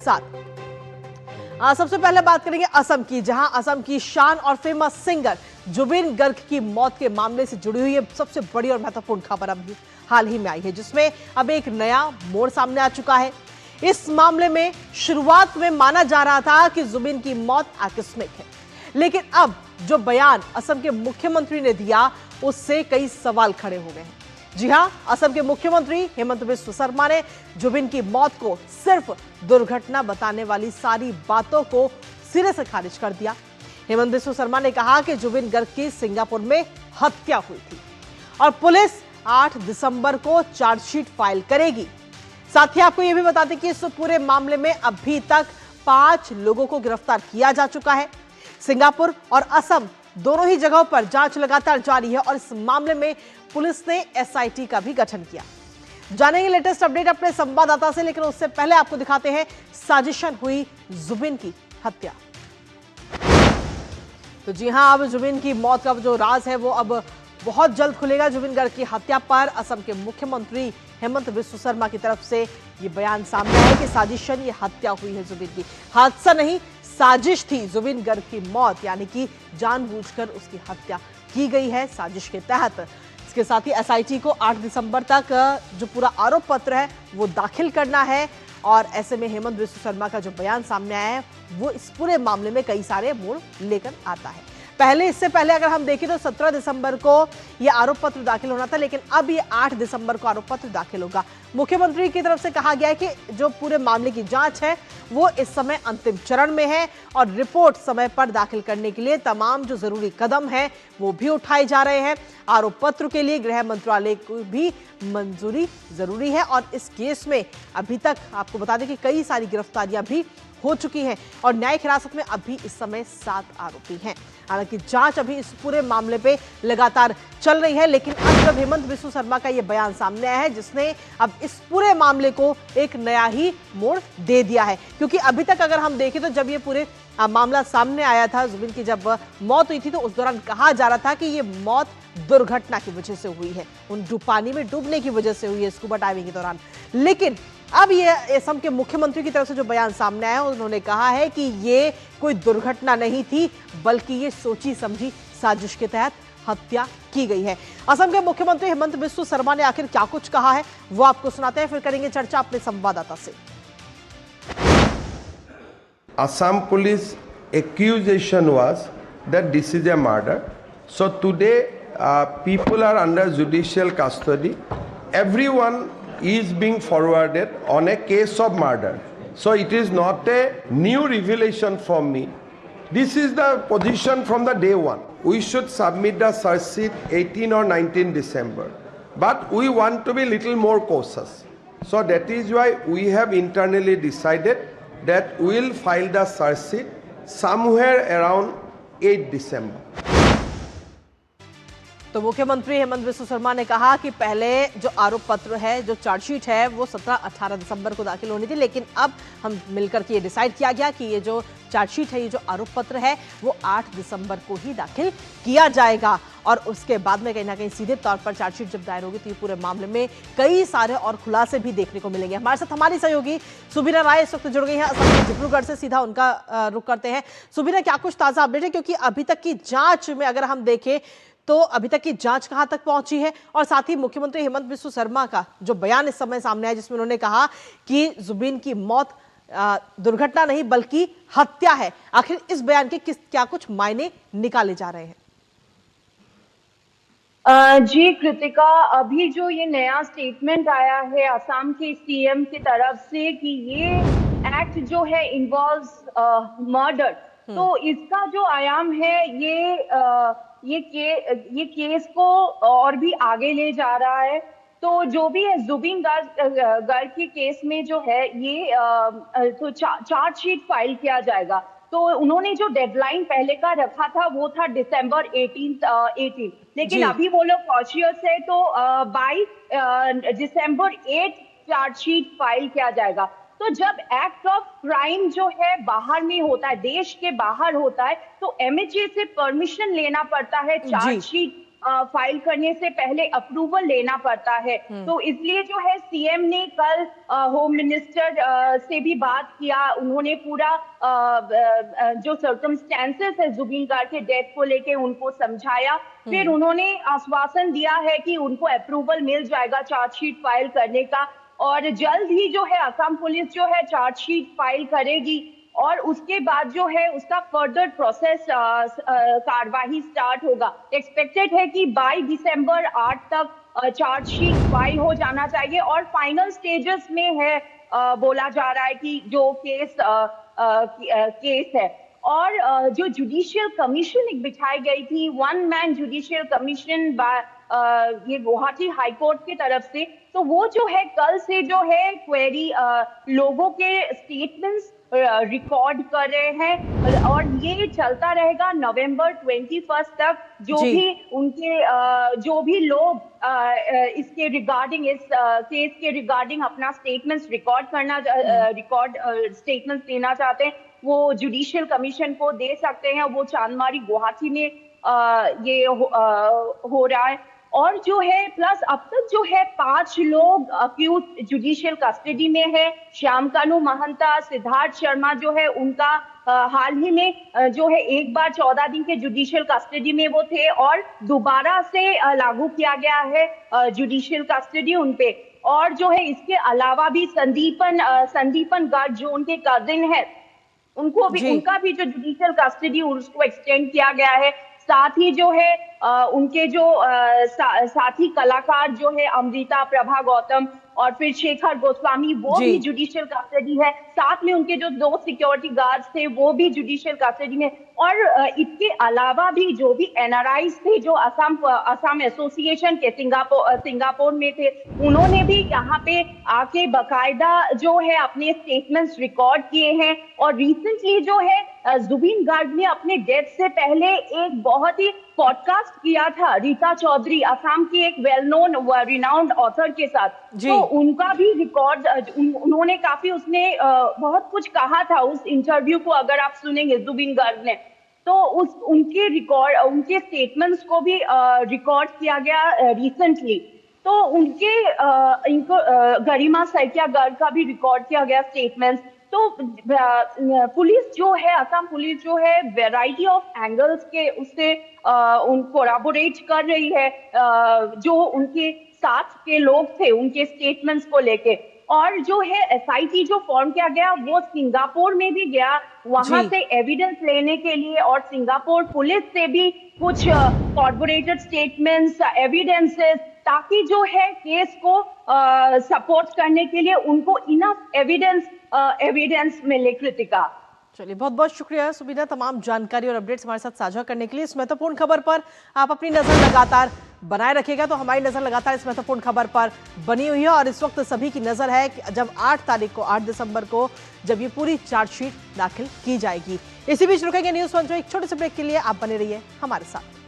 साथ सबसे पहले बात करेंगे असम की, जहां असम की शान और फेमस सिंगर जुबिन गर्ग की मौत के मामले से जुड़ी हुई सबसे बड़ी और महत्वपूर्ण खबर अभी हाल ही में आई है, जिसमें अब एक नया मोड़ सामने आ चुका है। इस मामले में शुरुआत में माना जा रहा था कि जुबिन की मौत आकस्मिक है, लेकिन अब जो बयान असम के मुख्यमंत्री ने दिया उससे कई सवाल खड़े हो गए हैं। जी हां, असम के मुख्यमंत्री हेमंत बिस्वा शर्मा ने जुबिन की मौत को सिर्फ दुर्घटना बताने वाली सारी बातों को सिरे से खारिज कर दिया। हेमंत बिस्वा शर्मा ने कहा कि जुबिन गर्ग की सिंगापुर में हत्या हुई थी और पुलिस 8 दिसंबर को चार्जशीट फाइल करेगी। साथ ही आपको यह भी बता दें कि इस पूरे मामले में अभी तक 5 लोगों को गिरफ्तार किया जा चुका है। सिंगापुर और असम दोनों ही जगहों पर जांच लगातार जारी है और इस मामले में पुलिस ने एसआईटी का भी गठन किया। जानेंगे लेटेस्ट अपडेट अपने संवाददाता से, लेकिन उससे पहले आपको दिखाते हैं साजिशन हुई जुबिन की हत्या। तो जी हां, अब जुबिन की मौत का जो राज है वो अब बहुत जल्द खुलेगा। जुबिन गर्ग की हत्या पर असम के मुख्यमंत्री हेमंत बिस्वा शर्मा की तरफ से ये बयान सामने आया कि साजिशन ये हत्या हुई है जुबिन की, हादसा नहीं साजिश थी। जुबिन गर्ग की मौत यानी कि जानबूझकर उसकी हत्या की गई है साजिश के तहत। इसके साथ ही एसआईटी को 8 दिसंबर तक जो पूरा आरोप पत्र है वो दाखिल करना है और ऐसे में हेमंत बिस्वा शर्मा का जो बयान सामने आया है वो इस पूरे मामले में कई सारे मोड़ लेकर आता है। इससे पहले अगर हम देखें तो 17 दिसंबर को यह आरोप पत्र दाखिल होना था, लेकिन अब ये 8 दिसंबर को आरोप पत्र दाखिल होगा। मुख्यमंत्री की तरफ से कहा गया है कि जो पूरे मामले की जांच है वो इस समय अंतिम चरण में है और रिपोर्ट समय पर दाखिल करने के लिए तमाम जो जरूरी कदम है वो भी उठाए जा रहे हैं। आरोप पत्र के लिए गृह मंत्रालय को भी मंजूरी जरूरी है और इस केस में अभी तक आपको बता दें कि कई सारी गिरफ्तारियां भी हो चुकी हैं और न्यायिक हिरासत में अभी इस समय 7 आरोपी हैं। हालांकि जांच अभी इस पूरे मामले पे लगातार चल रही है, लेकिन अब जब हेमंत बिस्वा शर्मा का ये बयान सामने आया है जिसने अब इस पूरे मामले को एक नया ही मोड़ दे दिया है, क्योंकि अभी तक अगर हम देखें तो जब ये पूरे मामला सामने आया था, जुबिन की जब मौत हुई थी, तो उस दौरान कहा जा रहा था कि ये मौत दुर्घटना की वजह से हुई है, उन पानी में डूबने की वजह से हुई है स्कूबा डाइविंग के दौरान। लेकिन अब ये असम के मुख्यमंत्री की तरफ से जो बयान सामने आया उन्होंने कहा है कि ये कोई दुर्घटना नहीं थी, बल्कि ये सोची समझी साजिश के तहत हत्या की गई है। असम के मुख्यमंत्री हेमंत बिस्वा शर्मा ने आखिर क्या कुछ कहा है वो आपको सुनाते हैं, फिर करेंगे चर्चा अपने संवाददाता से। Assam police accusation was that this is a murder. So today people are under judicial custody. Everyone is being forwarded on a case of murder. So it is not a new revelation from me. This is the position from the day one. We should submit the search sheet 18 or 19 December. But we want to be little more cautious. So that is why we have internally decided that we will file the search sheet somewhere around 8 December. तो मुख्यमंत्री हेमंत बिस्वा शर्मा ने कहा कि पहले जो आरोप पत्र है, जो चार्जशीट है वो 17-18 दिसंबर को दाखिल होनी थी, लेकिन अब हम मिलकर के ये डिसाइड किया गया कि ये जो चार्जशीट है, ये जो आरोप पत्र है वो 8 दिसंबर को ही दाखिल किया जाएगा और उसके बाद में कहीं ना कहीं सीधे तौर पर चार्जशीट जब दायर होगी तो ये पूरे मामले में कई सारे और खुलासे भी देखने को मिलेंगे। हमारे साथ हमारी सहयोगी सुबीना राय इस वक्त जुड़ गई हैं असम के डिब्रूगढ़ से, सीधा उनका रुख करते हैं। सुबीना, क्या कुछ ताजा अपडेट है, क्योंकि अभी तक की जांच में अगर हम देखें तो अभी तक की जांच कहां तक पहुंची है, और साथ ही मुख्यमंत्री हेमंत बिस्वा शर्मा का जो बयान इस समय सामने आया जिसमें उन्होंने कहा कि जुबिन की मौत दुर्घटना नहीं बल्कि हत्या है, आखिर इस बयान के क्या कुछ मायने निकाले जा रहे हैं? जी कृतिका, अभी जो ये नया स्टेटमेंट आया है असम के सीएम की तरफ से कि ये एक्ट जो है इन्वॉल्व्स मर्डर, तो इसका जो आयाम है ये केस को और भी आगे ले जा रहा है। तो जो भी है जुबिन गर्ग के केस में जो है ये तो चार्जशीट फाइल किया जाएगा। तो उन्होंने जो डेडलाइन पहले का रखा था वो था दिसंबर 18, लेकिन अभी वो लोग कॉशियस है, तो 22 दिसंबर 8 चार्जशीट फाइल किया जाएगा। तो जब एक्ट ऑफ क्राइम जो है बाहर में होता है, देश के बाहर होता है, तो एमएचए से परमिशन लेना पड़ता है चार्जशीट फाइल करने से पहले अप्रूवल लेना पड़ता है। तो इसलिए जो है सीएम ने कल होम मिनिस्टर से भी बात किया। उन्होंने पूरा जो सर्कमस्टेंसेस है जुबिन गार्ग के डेथ को लेके उनको समझाया। फिर उन्होंने आश्वासन दिया है कि उनको अप्रूवल मिल जाएगा चार्जशीट फाइल करने का, और जल्द ही जो है असम पुलिस जो है चार्जशीट फाइल करेगी और उसके बाद जो है उसका फर्दर प्रोसेस कार्यवाही स्टार्ट होगा। एक्सपेक्टेड है कि बाय दिसंबर 8 तक चार्जशीट फाइल हो जाना चाहिए और फाइनल स्टेजेस में है, बोला जा रहा है कि जो केस है। और जो जुडिशियल कमीशन एक बिछाई गई थी, 1 मैन जुडिशियल कमीशन ये गुवाहाटी हाई कोर्ट की तरफ से, तो वो जो है कल से जो है क्वेरी लोगों के स्टेटमेंट्स रिकॉर्ड कर रहे हैं और ये चलता रहेगा नवंबर 21 तक। जो भी लोग इसके रिगार्डिंग, इस केस के रिगार्डिंग अपना स्टेटमेंट्स स्टेटमेंट्स देना चाहते हैं, वो जुडिशियल कमीशन को दे सकते हैं। वो चांदमारी गुवाहाटी में ये हो रहा है। और जो है प्लस अब तक जो है 5 लोग अक्यूज जुडिशियल कस्टडी में है। श्यामकानू महंता, सिद्धार्थ शर्मा जो है उनका हाल ही में जो है एक बार 14 दिन के जुडिशियल कस्टडी में वो थे और दोबारा से लागू किया गया है जुडिशियल कस्टडी उनपे। और जो है इसके अलावा भी संदीपन गर्ग जो उनके कजिन है, उनका भी जो जुडिशियल कस्टडी उसको एक्सटेंड किया गया है। साथ ही जो है उनके जो साथी कलाकार जो है अमृता, प्रभा गौतम और फिर शेखर गोस्वामी, वो भी जुडिशियल कस्टडी है। साथ में उनके जो 2 सिक्योरिटी गार्ड्स थे वो भी जुडिशियल कस्टडी में। और इसके अलावा भी जो भी एनआरआईज थे जो असम एसोसिएशन के सिंगापुर में थे, उन्होंने भी यहाँ पे आके बकायदा जो है अपने स्टेटमेंट्स रिकॉर्ड किए हैं। और रिसेंटली जो है जुबिन गार्ग ने अपने डेथ से पहले एक बहुत ही पॉडकास्ट किया था रीता चौधरी, असम की एक वेल नोन रिनाउंड ऑथर के साथ। तो उनका भी रिकॉर्ड उन्होंने काफी उसने बहुत कुछ कहा था उस इंटरव्यू को, अगर आप सुनेंगे जुबिन गार्ग ने, तो उनके स्टेटमेंट्स को भी रिकॉर्ड किया गया रिसेंटली। तो इनको गरिमा सैकिया गर्ग का भी रिकॉर्ड किया गया स्टेटमेंट्स। तो पुलिस जो है, असम पुलिस जो है वैरायटी ऑफ एंगल्स के उससे कोलैबोरेट कर रही है जो उनके साथ के लोग थे उनके स्टेटमेंट्स को लेके। और जो है एसआईटी जो फॉर्म किया गया वो सिंगापुर में भी गया वहां से एविडेंस लेने के लिए, और सिंगापुर पुलिस से भी कुछ कॉर्पोरेटेड स्टेटमेंट्स, एविडेंसेस, ताकि जो है केस को सपोर्ट करने के लिए उनको इनफ एविडेंस मिले। कृतिका, चलिए बहुत बहुत शुक्रिया सुबीना, तमाम जानकारी और अपडेट्स हमारे साथ साझा करने के लिए। इस महत्वपूर्ण खबर पर आप अपनी नजर लगातार बनाए रखिएगा, तो हमारी नजर लगातार इस महत्वपूर्ण खबर पर बनी हुई है। और इस वक्त सभी की नजर है कि जब 8 दिसंबर को जब ये पूरी चार्जशीट दाखिल की जाएगी। इसी बीच रुकेंगे न्यूज़ 1 जो एक छोटे से ब्रेक के लिए। आप बने रहिए हमारे साथ।